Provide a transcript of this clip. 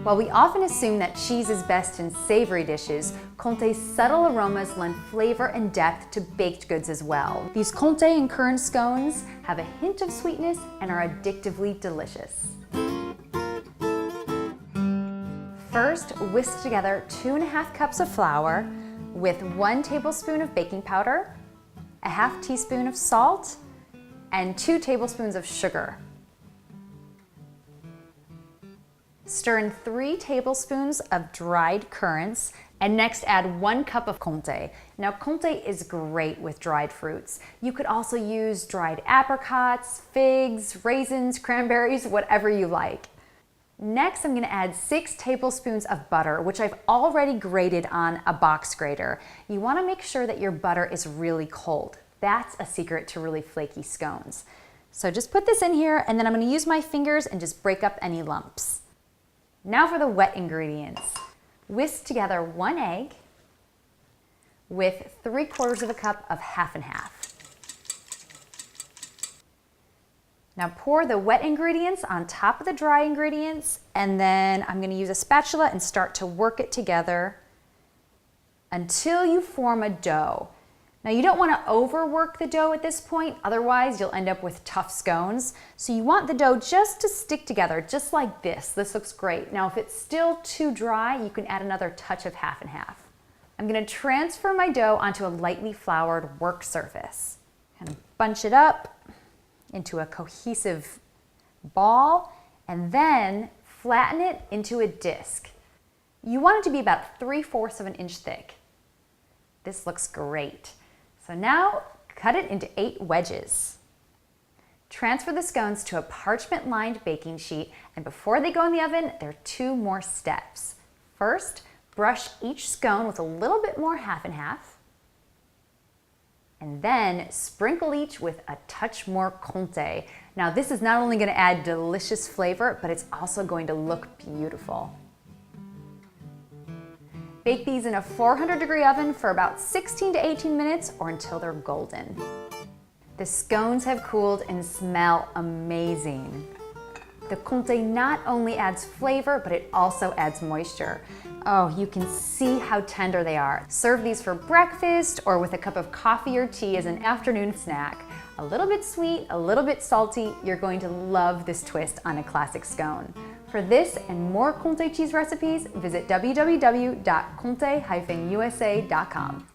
While we often assume that cheese is best in savory dishes, Comte's subtle aromas lend flavor and depth to baked goods as well. These Comte and Currant scones have a hint of sweetness and are addictively delicious. First, whisk together 2½ cups of flour with 1 tablespoon of baking powder, a ½ teaspoon of salt, and 2 tablespoons of sugar. Stir in 3 tablespoons of dried currants, and next add 1 cup of Comte. Now Comte is great with dried fruits. You could also use dried apricots, figs, raisins, cranberries, whatever you like. Next, I'm going to add 6 tablespoons of butter, which I've already grated on a box grater. You want to make sure that your butter is really cold. That's a secret to really flaky scones. So just put this in here, and then I'm going to use my fingers and just break up any lumps. Now for the wet ingredients. Whisk together 1 egg with 3/4 cup of half and half. Now pour the wet ingredients on top of the dry ingredients, and then I'm going to use a spatula and start to work it together until you form a dough. Now you don't want to overwork the dough at this point, otherwise you'll end up with tough scones. So you want the dough just to stick together, just like this. This looks great. Now if it's still too dry, you can add another touch of half and half. I'm going to transfer my dough onto a lightly floured work surface. Kind of bunch it up into a cohesive ball, and then flatten it into a disc. You want it to be about 3/4 of an inch thick. This looks great. So now cut it into 8 wedges. Transfer the scones to a parchment-lined baking sheet, and before they go in the oven, there are 2 more steps. First, brush each scone with a little bit more half and half, and then sprinkle each with a touch more Comte. Now this is not only going to add delicious flavor, but it's also going to look beautiful. Bake these in a 400-degree oven for about 16 to 18 minutes or until they're golden. The scones have cooled and smell amazing. The Comte not only adds flavor, but it also adds moisture. Oh, you can see how tender they are. Serve these for breakfast or with a cup of coffee or tea as an afternoon snack. A little bit sweet, a little bit salty. You're going to love this twist on a classic scone. For this and more Comte cheese recipes, visit www.comte-usa.com.